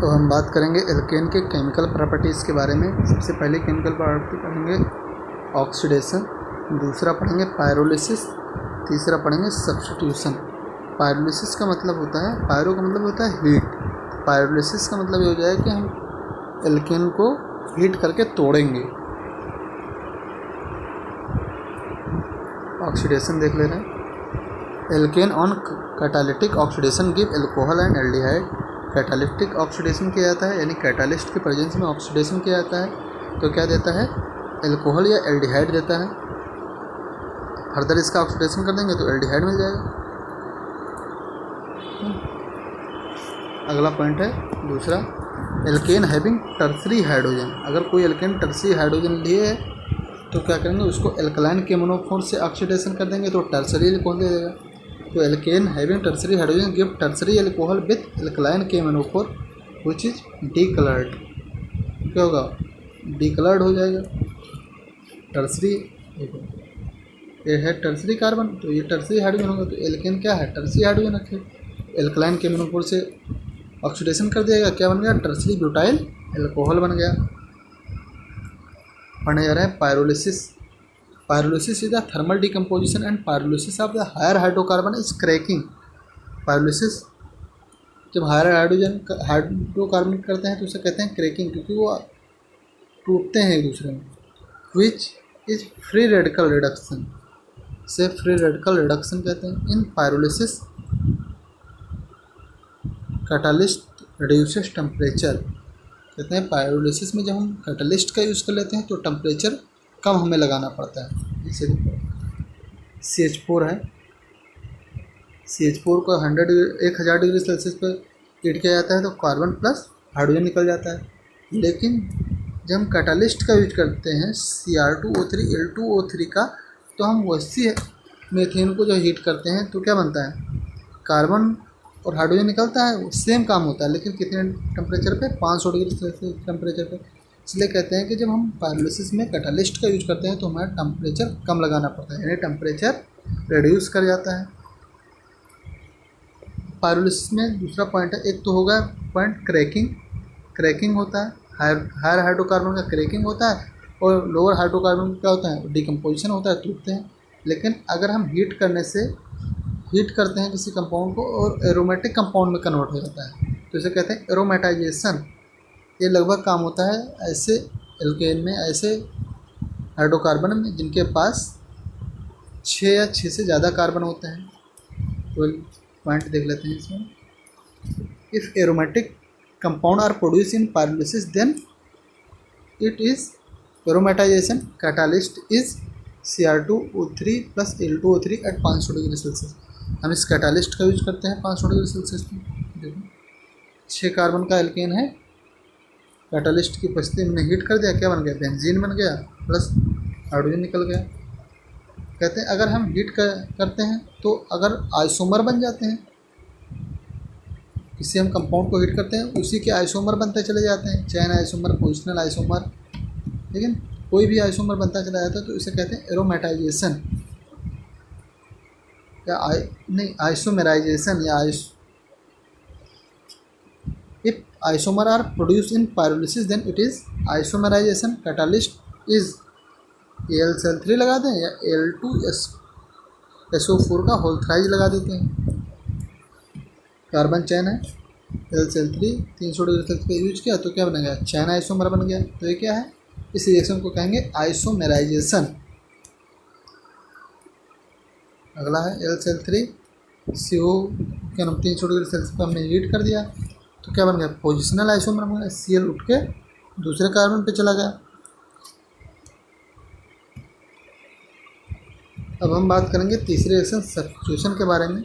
तो हम बात करेंगे एल्केन के केमिकल प्रॉपर्टीज़ के बारे में। सबसे पहले केमिकल प्रॉपर्टी पढ़ेंगे ऑक्सीडेशन, दूसरा पढ़ेंगे पायरोलिसिस, तीसरा पढ़ेंगे सब्स्टिट्यूशन। पायरोलिसिस का मतलब होता है, पायरो का मतलब होता है हीट, पायरोलिसिस का मतलब ये हो जाए कि हम एल्केन को हीट करके तोड़ेंगे। ऑक्सीडेशन देख ले रहे हैं। Alkane on catalytic oxidation give alcohol and aldehyde. Catalytic oxidation किया जाता है, यानी कैटालिस्ट के प्रेजेंस में ऑक्सीडेशन किया जाता है तो क्या देता है, एल्कोहल या एल्डिहाइड देता है। फर्दर इसका ऑक्सीडेशन कर देंगे तो एल्डिहाइड मिल जाएगा। अगला पॉइंट है दूसरा, एल्केन हैविंग टर्सरी हाइड्रोजन। अगर कोई एल्केन टर्सरी हाइड्रोजन लिए है तो क्या करेंगे, उसको एल्कलाइन केमोनोफोर से ऑक्सीडेशन कर देंगे तो टर्सरी एल्कोहल दे देगा। तो alkane having tertiary hydrogen give tertiary alcohol with alkaline K M N O four which is decoloured. क्या होगा, डीकलर्ड हो जाएगा। टर्सरी ये है टर्सरी कार्बन, तो ये टर्सरी हाइड्रोजन होगा। तो एल्केन क्या है, टर्सरी हाइड्रोजन रखे, एल्कलाइन केमोनोफोर से ऑक्सीडेशन कर दिएगा, क्या बन गया, टर्सरी ब्यूटाइल एल्कोहल बन गया। पढ़ने जा रहे हैं pyrolysis. Pyrolysis is the thermal decomposition and pyrolysis of the higher hydrocarbon is cracking. Pyrolysis जब हायर हाइड्रोकार्बन करते हैं तो उसे कहते हैं क्रैकिंग, क्योंकि वो टूटते हैं एक दूसरे में। Which is free radical reduction, से फ्री रेडिकल रिडक्शन कहते हैं। इन पायरोलिसिस कैटालिस्ट रिड्यूसेस टेम्परेचर, कहते हैं पायरोलिसिस में जब हम कैटालिस्ट का यूज़ कर लेते हैं तो टेम्परेचर कम हमें लगाना पड़ता है। इसे CH4 है, CH4 को 1000 डिग्री सेल्सियस पर हीट किया जाता है तो कार्बन प्लस हाइड्रोजन निकल जाता है। लेकिन जब हम कैटालिस्ट का यूज करते हैं Cr2O3 L2O3 का, तो हम वैसी मीथेन को जो हीट करते हैं तो क्या बनता है, कार्बन और हाइड्रोजन निकलता है। सेम काम होता है लेकिन कितने टेम्परेचर पे, 500 डिग्री सेल्सियस टेम्परेचर पे। इसलिए कहते हैं कि जब हम पायरोलिसिस में कैटालिस्ट का यूज करते हैं तो हमारा टेम्परेचर कम लगाना पड़ता है, यानी टेम्परेचर रिड्यूस कर जाता है। पायरोलिसिस में दूसरा पॉइंट है, एक तो होगा पॉइंट क्रैकिंग, क्रैकिंग होता है, हायर हाइड्रोकार्बन का क्रैकिंग होता है, और लोअर हाइड्रोकार्बन क्या होता है, डिकम्पोजिशन होता है, टूटते हैं। लेकिन अगर हम हीट करते हैं किसी कंपाउंड को और एरोमेटिक कंपाउंड में कन्वर्ट हो जाता है तो इसे कहते हैं एरोमेटाइजेशन। ये लगभग काम होता है ऐसे एल्केन में, ऐसे हाइड्रोकार्बन में जिनके पास 6 या 6 से ज़्यादा कार्बन होते हैं। तो पॉइंट देख लेते हैं इसमें। If aromatic compound are produce in pyrolysis then it is aromatization. Catalyst is Cr2O3 plus L2O3 at 500 degree Celsius. हम इस कैटालिस्ट का यूज करते हैं 500 डिग्री सेल्सियस में। देखो 6 कार्बन का एल्केन है, कैटालिस्ट की उपस्थिति में हीट कर दिया, क्या बन गया, बेंजीन बन गया, प्लस हाइड्रोजन निकल गया। कहते हैं अगर हम करते हैं तो अगर आइसोमर बन जाते हैं, किसी हम कंपाउंड को हीट करते हैं उसी के आइसोमर बनते चले जाते हैं, चैन आइसोमर, पोजिशनल आइसोमर, लेकिन कोई भी आइसोमर बनता चला जाता है तो इसे कहते हैं एरोमेटाइजेशन या आइसोमेराइजेशन या if isomer are produce in pyrolysis then it is isomerization. Catalyst is AlCl3 लगा दें या Al2SO4 का होल थ्राइज लगा देते हैं। कार्बन चैन है, AlCl3 300 डिग्री सेल्सियस पे यूज किया तो क्या बनेगा, चैन आइसोमर बन गया। तो ये क्या है, इस रिएक्शन को कहेंगे आइसोमेराइजेशन। अगला है AlCl3 CO क्या नाम 300 डिग्री सेल्सियस पर हमने हीट कर दिया तो क्या बन गया, पोजिशनल आइसोमर बन गया, Cl उठ के दूसरे कार्बन पे चला गया। अब हम बात करेंगे तीसरे रिएक्शन सब्स्टिट्यूशन के बारे में।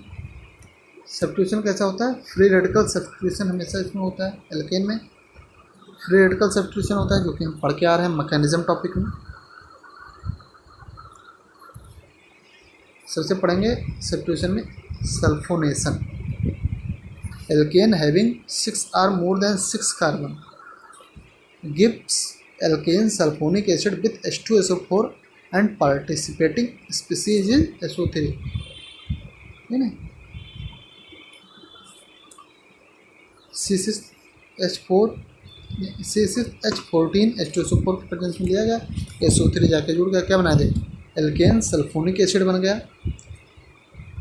सब्स्टिट्यूशन कैसा होता है, फ्री रेडिकल सब्स्टिट्यूशन हमेशा इसमें होता है। एल्केन में फ्री रेडिकल सब्स्टिट्यूशन होता है, जो कि हम पढ़ के आ रहे हैं मैकेनिज्म टॉपिक में। सबसे पढ़ेंगे सब्स्टिट्यूशन में sulphonation. Alkane having 6 or more than 6 carbon gives alkane sulfonic acid with H2SO4 and participating species is SO3, है ना। H4 C6H14 H2SO4 के प्रेजेंस में लिया गया, SO3 जाके जुड़ गया, क्या बना दे, एल्केन सल्फोनिक एसिड बन गया।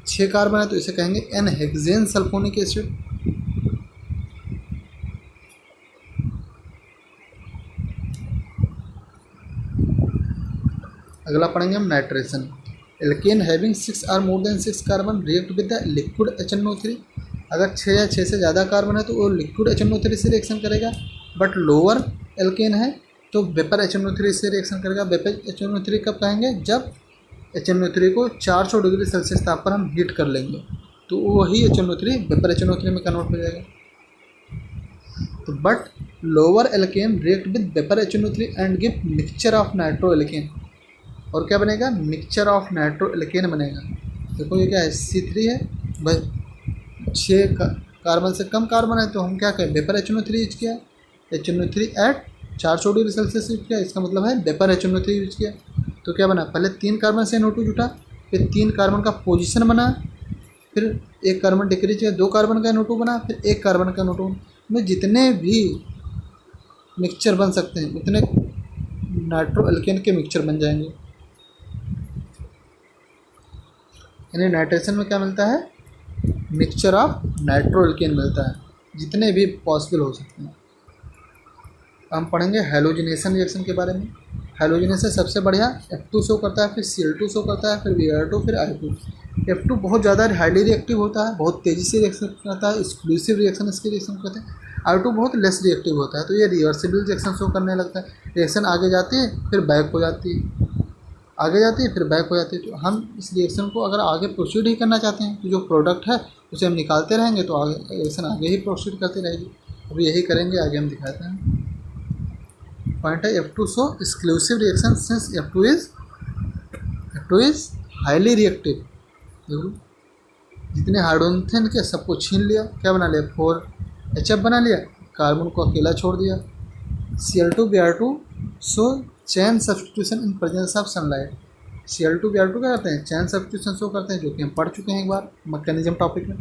6 कार्बन है तो इसे कहेंगे एन हेक्सेन सल्फोनिक एसिड। अगला पढ़ेंगे हम नाइट्रेशन। एल्केन हैविंग 6 और more than 6 carbon react with the liquid HNO3। अगर 6 या 6 से ज़्यादा कार्बन है तो वो लिक्विड HNO3 से रिएक्शन करेगा, बट लोअर एल्केन है तो वेपर HNO3 से रिएक्शन करेगा। वेपर HNO3 कब कहेंगे, जब HNO3 को 400 डिग्री सेल्सियस ताप पर हम हीट कर लेंगे तो वही HNO3 वेपर HNO3 में कन्वर्ट हो जाएगा। तो but lower alkane react with vapour HNO3 and give mixture of nitro alkane. और क्या बनेगा, मिक्सचर ऑफ नाइट्रो एल्केन बनेगा। देखो ये क्या है, C3 है भाई, 6 कार्बन से कम कार्बन है तो हम क्या कहें, वेपर HNO3 यूज किया, HNO3 eight 400 degree Celsius use किया, इसका मतलब है वेपर HNO3 यूज किया। तो क्या बना, पहले 3 कार्बन से NO2 जुटा, फिर 3 कार्बन का पोजीशन बना, फिर 1 कार्बन डिक्रीज किया, 2 कार्बन का NO2 बना, फिर 1 कार्बन का NO2 में जितने भी मिक्सचर बन सकते हैं उतने नाइट्रो एल्केन के मिक्सचर बन जाएंगे। यानी नाइट्रेशन में क्या मिलता है, मिक्सचर ऑफ नाइट्रो एल्केन मिलता है, जितने भी पॉसिबल हो सकते हैं। हम पढ़ेंगे हैलोजिनेशन रिएक्शन के बारे में। हैलोजिनेशन सबसे बढ़िया F2 शो करता है, फिर Cl2 शो करता है, फिर Br2, फिर I2। F2 बहुत ज़्यादा हाईली रिएक्टिव होता है, बहुत तेज़ी से रिएक्शन करता है, एक्सक्लूसिव रिएक्शन इसके रिएक्शन करते हैं। I2 बहुत लेस रिएक्टिव होता है, तो ये रिवर्सिबल रिएक्शन शो करने लगता है। रिएक्शन आगे जाती है फिर बैक हो जाती है, आगे जाती है फिर बैक हो जाती है। तो हम इस रिएक्शन को अगर आगे प्रोसीड ही करना चाहते हैं तो जो प्रोडक्ट है उसे हम निकालते रहेंगे तो आगे रिएक्शन आगे ही प्रोसीड करती रहेगी। अभी यही करेंगे, आगे हम दिखाते हैं। पॉइंट है F2 show exclusive reaction since F2 is highly reactive. देखो जितने हाइड्रोजन के सबको छीन लिया, क्या बना लिया, 4HF बना लिया, कार्बन को अकेला छोड़ दिया। Cl2 Br2 show chain substitution in presence of sunlight. Cl2 Br2 क्या करते हैं, चैन सब्सटीट्यूशन शो करते हैं, जो कि हम पढ़ चुके हैं एक बार मैकेनिज्म टॉपिक में।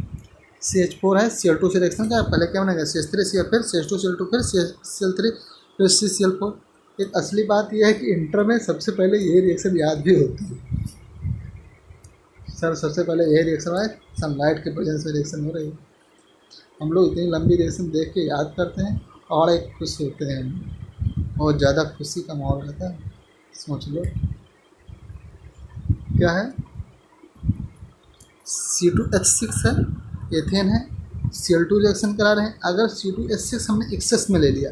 CH4 है, Cl2 से रिएक्शन क्या है, पहले क्या बनेगा, CH3Cl, फिर CH2Cl2, फिर CL3, फिर CCl4। एक असली बात यह है कि इंटर में सबसे पहले यही रिएक्शन याद भी होती है। सर सबसे पहले यही रिएक्शन है, सनलाइट के प्रेजेंस में रिएक्शन हो रही है। हम लोग इतनी लंबी रिएक्शन देख के याद करते हैं और एक खुश होते हैं, बहुत ज़्यादा खुशी का माहौल रहता है। सोच लो क्या है, C2H6 है, एथेन है, Cl2 रिएक्शन करा रहे हैं। अगर C2H6 हमने एक्सेस में ले लिया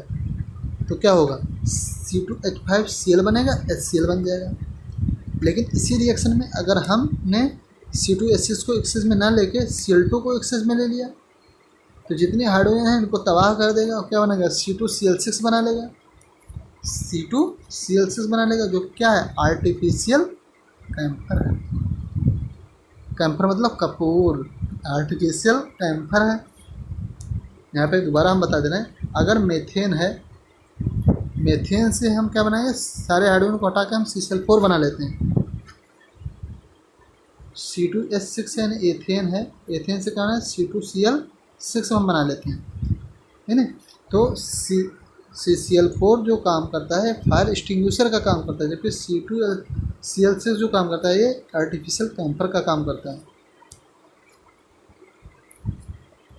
तो क्या होगा, C2H5Cl बनेगा, HCl बन जाएगा। लेकिन इसी रिएक्शन में अगर हमने C2H6 को एक्सेस में ना लेके Cl2 को एक्सेस में ले लिया तो जितने हाइड्रोजन हैं इनको तबाह कर देगा और क्या बनेगा, C2Cl6 बना लेगा, C2Cl6 बना लेगा, जो क्या है, आर्टिफिशियल कैम्फर है। कैम्फर मतलब कपूर, आर्टिफिशियल कैम्फर है। यहाँ पे दोबारा हम बता दे रहे हैं, अगर मेथेन है, मेथेन से हम क्या बनाएंगे, सारे हाइड्रोजन को हटा के हम CCl4 बना लेते हैं। C2H6 यानी एथेन है, एथेन से क्या है, C2Cl6 हम बना लेते हैं, है ना। तो CCl4 जो काम करता है फायर एक्सटिंग्विशर का काम करता है, जबकि C2Cl6 जो काम करता है ये आर्टिफिशियल कैम्फर का काम करता है।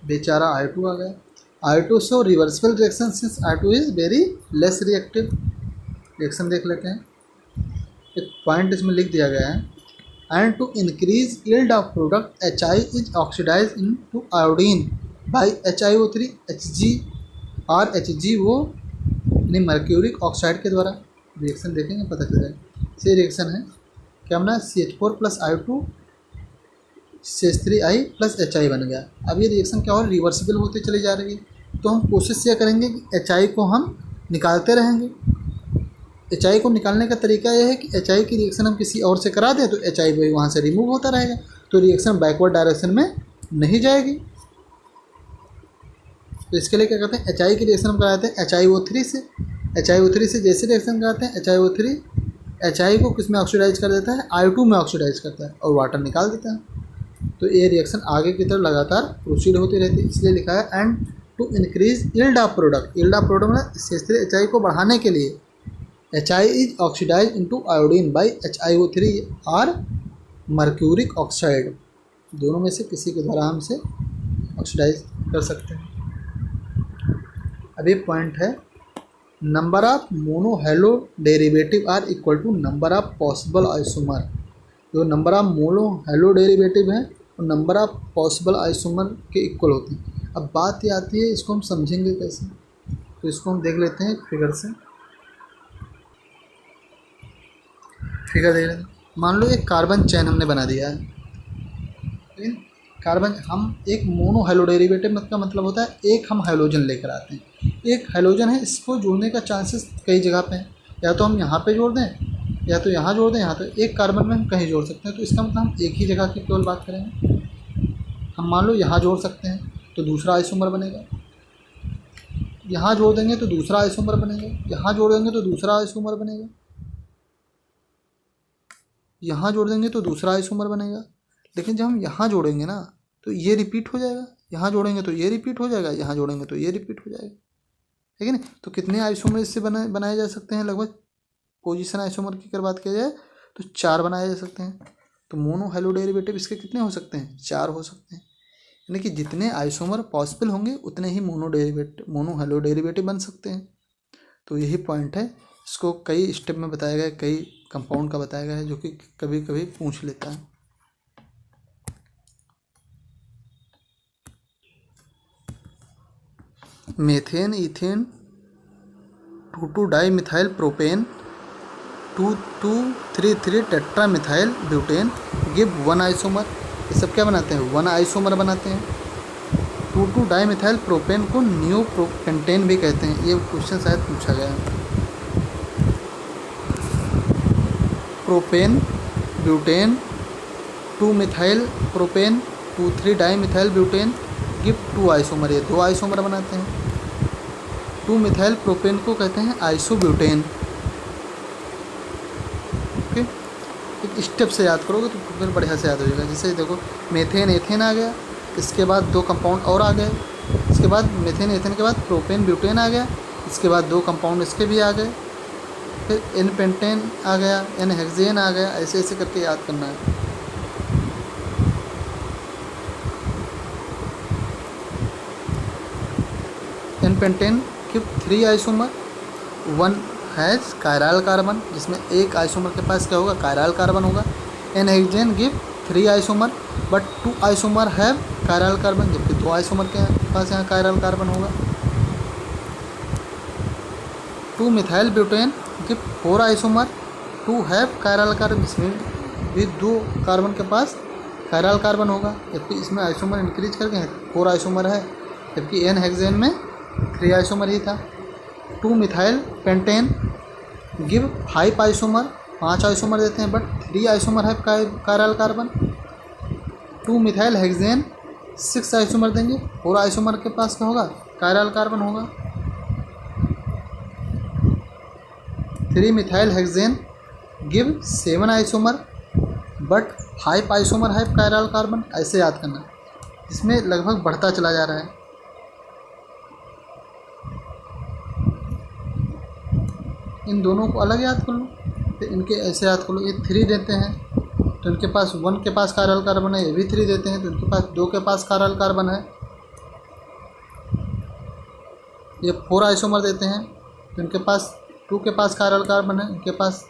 बेचारा I2 आ गया। I2 show reversible reaction since I2 is very less reactive. Reaction देख लेते हैं, एक पॉइंट इसमें लिख दिया गया है, and to increase yield of product HI is oxidise into iodine आयोडीन बाई HiO3 Hg और Hg वो यानी मर्क्यूरिक ऑक्साइड के द्वारा। रिएक्शन देखेंगे पता चल जाएगा। ये रिएक्शन है, क्या बना, CH4 + I2 CH3I + HI बन गया। अब ये रिएक्शन क्या हो, रिवर्सिबल होते चली जा रही है। तो हम कोशिश ये करेंगे कि HI को हम निकालते रहेंगे। HI को निकालने का तरीका यह है कि HI की रिएक्शन हम किसी और से करा दें तो HI भी वहाँ से रिमूव होता रहेगा, तो रिएक्शन बैकवर्ड डायरेक्शन में नहीं जाएगी। तो इसके लिए क्या करते हैं, HI की रिएक्शन हम कराते हैं HiO3 से। HiO3 से जैसे रिएक्शन कराते हैं, HiO3 HI को किस में ऑक्सीडाइज कर देता है, I2 में ऑक्सीडाइज करता है और वाटर निकाल देता है। तो ये रिएक्शन आगे की तरफ लगातार प्रोसीड होती रहती है, इसलिए लिखा है and to increase yield of product. Yield of product में शेषीय HI को बढ़ाने के लिए HI is oxidise into iodine by HiO3 और मर्क्यूरिक ऑक्साइड, दोनों में से किसी के द्वारा हम से ऑक्सीडाइज कर सकते हैं। अब ये पॉइंट है, number of mono halo derivative are equal to number of possible isomer. जो number of mono halo derivative है और नंबर ऑफ पॉसिबल आइसोमर के इक्वल होते हैं। अब बात ये आती है, इसको हम समझेंगे कैसे, तो इसको हम देख लेते हैं फिगर से। फिगर देख लेते हैं। मान लो एक कार्बन चेन हमने बना दिया है, लेकिन कार्बन हम एक मोनो हेलो डेरिवेटिव का मतलब होता है एक हम हाइड्रोजन लेकर आते हैं, एक हाइड्रोजन है, इसको जोड़ने का चांसेस कई जगह पे हैं, या तो हम यहाँ पे जोड़ दें या तो यहाँ जोड़ दें, यहाँ तो एक कार्बन में हम कहीं जोड़ सकते हैं। तो इसका मतलब हम एक ही जगह की केवल बात करेंगे। हम मान लो यहाँ जोड़ सकते हैं तो दूसरा आइसोमर बनेगा, यहाँ जोड़ देंगे तो दूसरा आइसोमर बनेगा, यहाँ जोड़ देंगे तो दूसरा आइसोमर बनेगा, यहाँ जोड़ देंगे तो दूसरा आइसोमर बनेगा। लेकिन जब हम यहाँ जोड़ेंगे ना तो ये रिपीट हो जाएगा, यहाँ जोड़ेंगे तो ये रिपीट हो जाएगा, यहाँ जोड़ेंगे तो ये रिपीट हो जाएगा, ठीक है ना। तो कितने आइसोमर इससे बनाए जा सकते हैं? लगभग पोजीशन आइसोमर की अगर बात किया जाए तो 4 बनाए जा सकते हैं। तो मोनो हेलो डेरिवेटिव इसके कितने हो सकते हैं? 4 हो सकते हैं। यानी कि जितने आइसोमर पॉसिबल होंगे उतने ही मोनो हेलो डेरिवेटिव बन सकते हैं। तो यही पॉइंट है। इसको कई स्टेप में बताया गया है, कई कंपाउंड का बताया गया है, जो कि कभी कभी पूछ लेता है। Methane ethane 2,2 di methyl propane 2,2,3,3 tetra methyl butane give 1 isomer. ये सब क्या बनाते हैं? 1 आइसोमर बनाते हैं। 2,2 डाई मिथाइल प्रोपेन को न्यू पेंटेन भी कहते हैं। ये क्वेश्चन शायद पूछा गया है। Propane butane 2 methyl propane 2,3 di methyl butane give 2 isomer. ये 2 आइसोमर बनाते हैं। 2 मिथाइल प्रोपेन को कहते हैं आइसोब्यूटेन। ओके, एक स्टेप से याद करोगे तो फिर बढ़िया से याद हो जाएगा। जैसे देखो, मेथेन एथेन आ गया, इसके बाद 2 कंपाउंड और आ गए, इसके बाद मेथेन एथेन के बाद प्रोपेन ब्यूटेन आ गया, इसके बाद 2 कंपाउंड इसके भी आ गए, फिर एन पेंटेन आ गया, एन हेक्सेन आ गया। ऐसे ऐसे करके याद करना है। एन पेंटेन की 3 आइसोमर, 1 हैज़ कायरल कार्बन, जिसमें एक आइसोमर के पास क्या होगा? कायरल कार्बन होगा। N hexane give 3 isomer but 2 isomer have chiral carbon, जबकि 2 आइसोमर के पास यहाँ कायरल कार्बन होगा। 2 methyl butane give 4 isomer, 2 have chiral carbon, जिसमें भी 2 कार्बन के पास कायरल कार्बन होगा, जबकि इसमें आइसोमर इंक्रीज करके 4 आइसोमर है, जबकि एन हेक्सेन में 3 आइसोमर ही था। 2 methyl pentane give 5 isomer, 5 isomer देते हैं, बट 3 आइसोमर है chiral carbon. 2 methyl hexane 6 isomer देंगे, 4 आइसोमर के पास क्या होगा? कायरल कार्बन होगा। 3 methyl hexane give 7 isomer but 5 isomer है कायरल कार्बन। ऐसे याद करना, इसमें लगभग बढ़ता चला जा रहा है। इन दोनों को अलग याद कर लो, तो इनके ऐसे याद कर लो। ये 3 देते हैं तो इनके पास 1 के पास कायरल कार्बन है, ये भी 3 देते हैं तो इनके पास 2 के पास कायरल कार्बन है। ये 4 आइसोमर देते हैं तो इनके पास 2 के पास कायरल कार्बन है, इनके पास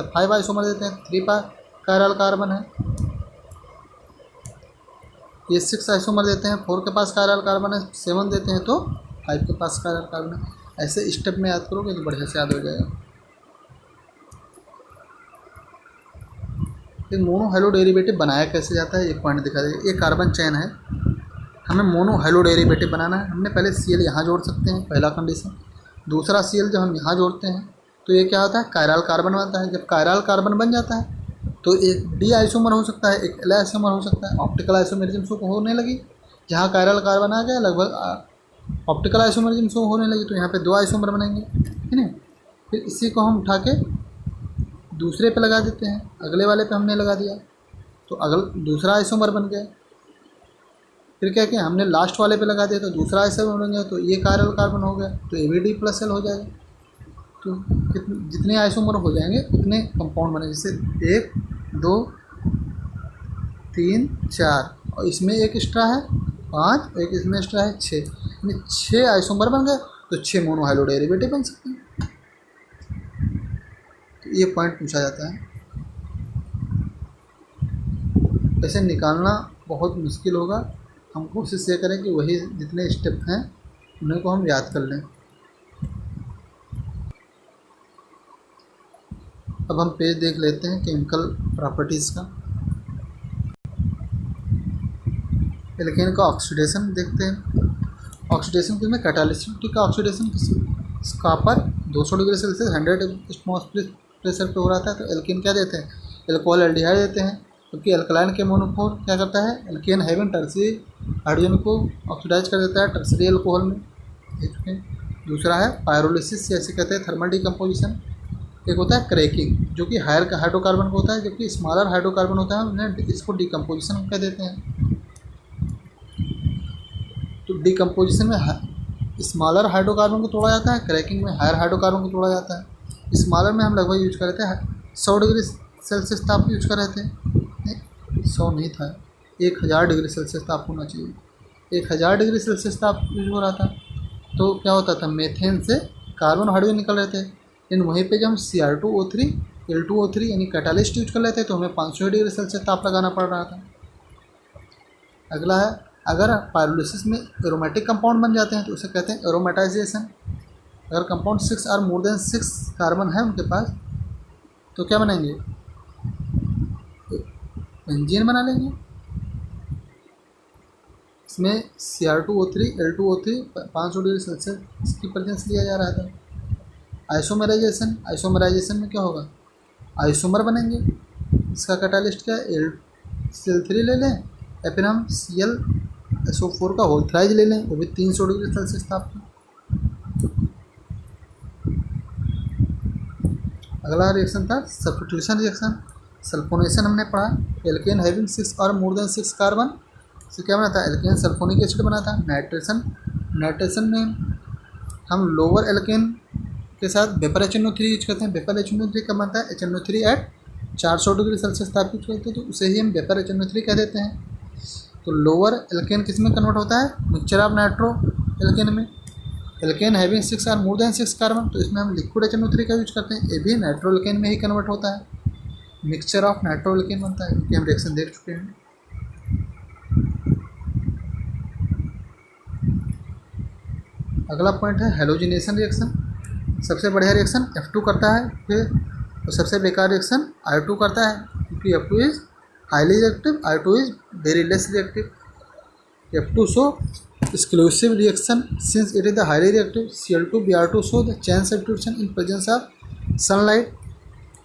5 आइसोमर देते हैं, 3 पास कायरल कार्बन है। ये 6 आइसोमर देते हैं, 4 के पास कायरल कार्बन है, 7 देते हैं तो 5 के पास कायरल कार्बन है। ऐसे स्टेप में याद करोगे तो बढ़िया से याद हो जाएगा। एक मोनो हेलो डेरिवेटिव बनाया कैसे जाता है, एक पॉइंट दिखा देगा। ये कार्बन चेन है, हमें मोनो हेलो डेरिवेटिव बनाना है। हमने पहले Cl यहाँ जोड़ सकते हैं, पहला कंडीशन। दूसरा Cl जब हम यहाँ जोड़ते हैं तो ये क्या होता है? कायरल कार्बन बनता है। जब कायरल कार्बन बन जाता है तो एक डी आइसोमर हो सकता है, एक एल आइसोमर हो सकता है। ऑप्टिकल आइसोमेरिज्म शो होने लगी, जहाँ कायरल कार्बन आ गया लगभग ऑप्टिकल आइसोमेरिज्म शो होने लगी, तो यहाँ पे 2 आइसोमर बनेंगे, है ना। फिर इसी को हम उठा के दूसरे पे लगा देते हैं, अगले वाले पे हमने लगा दिया तो दूसरा आइसोमर बन गया। फिर क्या किया हमने लास्ट वाले पे लगा दिया तो दूसरा ऐसा बन गया, तो ये कायरल कार्बन हो गया, तो ये भी डी प्लस एल हो जाएगा। तो जितने आइसोमर हो जाएंगे उतने कंपाउंड बने, जैसे 1 2 3 4 और इसमें एक एक्स्ट्रा है 5, एक इसमें एक्स्ट्रा है 6, यानी 6 आइसोमर बन गए, तो 6 मोनोहाइलो डेरिवेटिव बन सकते हैं। तो ये पॉइंट पूछा जाता है। ऐसे निकालना बहुत मुश्किल होगा, हम कोशिश ये करें कि वही जितने स्टेप हैं उन्हें को हम याद कर लें। अब हम पेज देख लेते हैं केमिकल प्रॉपर्टीज़ का। एल्केन का ऑक्सीडेशन देखते हैं। ऑक्सीडेशन किसमें, कैटालिसिटिक का ऑक्सीडेशन किस copper 200 degree Celsius 100 atmospheric pressure पे हो रहा था। तो एल्केन क्या देते हैं, एल्कोहल एल्डिहाइड देते हैं, क्योंकि अल्कलाइन के मोनोफोर क्या करता है, एल्केन हैविंग टर्सरी हाइड्रोजन को ऑक्सीडाइज कर देता है टर्सरी अल्कोहल में। दूसरा है पायरोलिसिस, जैसे कहते हैं थर्मल डिकम्पोजिशन। एक होता है क्रैकिंग, जो कि हायर हाइड्रोकार्बन का होता है, जबकि स्मॉलर हाइड्रोकार्बन होता है उन्हें इसको डिकम्पोजिशन कह देते हैं। तो डिकम्पोजिशन में स्मॉलर हाइड्रोकार्बन को तोड़ा जाता है, क्रैकिंग में हायर हाइड्रोकार्बन को तोड़ा जाता है। स्मॉलर में हम लगभग यूज कर रहे थे 100 डिग्री सेल्सियस ताप यूज कर रहे थे, 100 नहीं था, 1000 डिग्री सेल्सियस ताप होना चाहिए, 1000 डिग्री सेल्सियस ताप यूज हो रहा था। तो क्या होता था, मेथेन से कार्बन हाइड्रोजन निकल रहे थे, लेकिन वहीं पे जब हम Cr2O3 L2O3 यानी कैटालिस्ट यूज कर लेते तो हमें 500 डिग्री सेल्सियस ताप लगाना पड़ रहा था। अगला है, अगर पायरोलिसिस में एरोमेटिक कंपाउंड बन जाते हैं तो उसे कहते हैं एरोमेटाइजेशन। अगर कंपाउंड 6 और मोर देन 6 कार्बन है उनके पास तो क्या बनाएंगे, बेंजीन बना लेंगे। इसमें Cr2O3 L2O3 500 डिग्री सेल्सियस की प्रेजेंस लिया जा रहा था। आइसोमराइजेशन, आइसोमराइजेशन में क्या होगा, आइसोमर बनेंगे। इसका कैटालिस्ट क्या है, Cl3 ले लें या फिर हम ClSO4 का होल थ्राइज ले लें, वो भी 300 डिग्री सेल्सियस ताप पे। अगला रिएक्शन था सब्स्टिट्यूशन रिएक्शन। सल्फोनेशन हमने पढ़ा, एल्केन हैविंग 6 और मोर देन 6 कार्बन से क्या बना था, एल्केन सल्फोनिक एसिड बना था। नाइट्रेशन, नाइट्रेशन में हम लोअर एल्केन के साथ वेपर HNO3 यूज करते हैं। वेपर HNO3 का बनता है HNO3 एट 400 डिग्री सेल्सियस ताप यूज करते हैं, तो उसे ही हम वेपर HNO3 कह देते हैं। तो लोअर एल्केन किस में कन्वर्ट होता है, मिक्सचर ऑफ नाइट्रो एल्केन में। एल्केन हैविंग 6 और मोर देन 6 कार्बन, तो इसमें हम लिक्विड HNO3 का यूज करते हैं, ये भी नाइट्रो एल्केन में ही कन्वर्ट होता है, मिक्सचर ऑफ नाइट्रो एल्केन बनता है, क्योंकि हम रिएक्शन देख चुके हैं। अगला पॉइंट है हेलोजिनेशन रिएक्शन। सबसे बढ़िया रिएक्शन F2 करता है, फिर सबसे बेकार रिएक्शन I2 करता है, क्योंकि F2 is highly reactive, I2 is very less reactive. F2 show exclusive reaction since it is the highly reactive. Cl2Br2 show the chain substitution in presence of sunlight.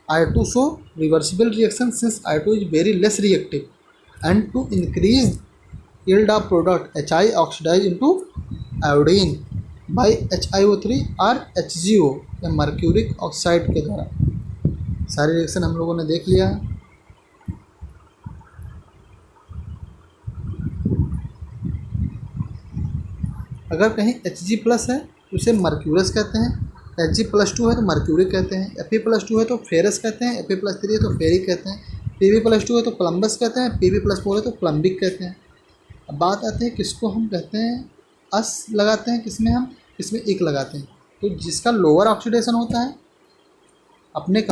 I2 show reversible reaction since I2 is very less reactive. And to increase yield of product, Hi oxidize into iodine by HiO3 or HgO या mercuric oxide के द्वारा। सारे reaction हम लोगों ने देख लिया है। अगर कहीं Hg+ है तो उसे मर्क्यूरस कहते हैं, Hg+2 है तो मर्क्यूरिक कहते हैं, Fe+2 है तो फेरस कहते हैं, Fe+3 है तो फेरिक कहते हैं, Pb+2 है तो प्लम्बस कहते हैं, Pb+4 है तो प्लम्बिक कहते हैं। अब बात आती है किसको हम कहते हैं अस लगाते हैं, किसमें हम इसमें इक लगाते हैं। तो जिसका लोअर ऑक्सीडेशन होता है, अपने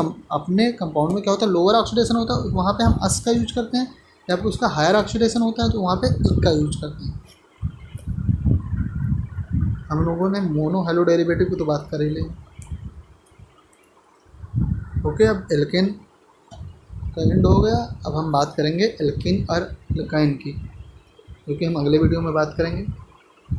कंपाउंड में क्या होता है, लोअर ऑक्सीडेशन होता है, वहाँ पे हम अस का यूज करते हैं, या फिर उसका हायर ऑक्सीडेशन होता है तो वहाँ पे इक का यूज करते हैं। हम लोगों ने मोनो हेलो डेरिवेटिव की तो बात कर ही ली। ओके, अब एल्केन का एंड हो गया। अब हम बात करेंगे एल्कीन और एल्काइन की, क्योंकि हम अगले वीडियो में बात करेंगे।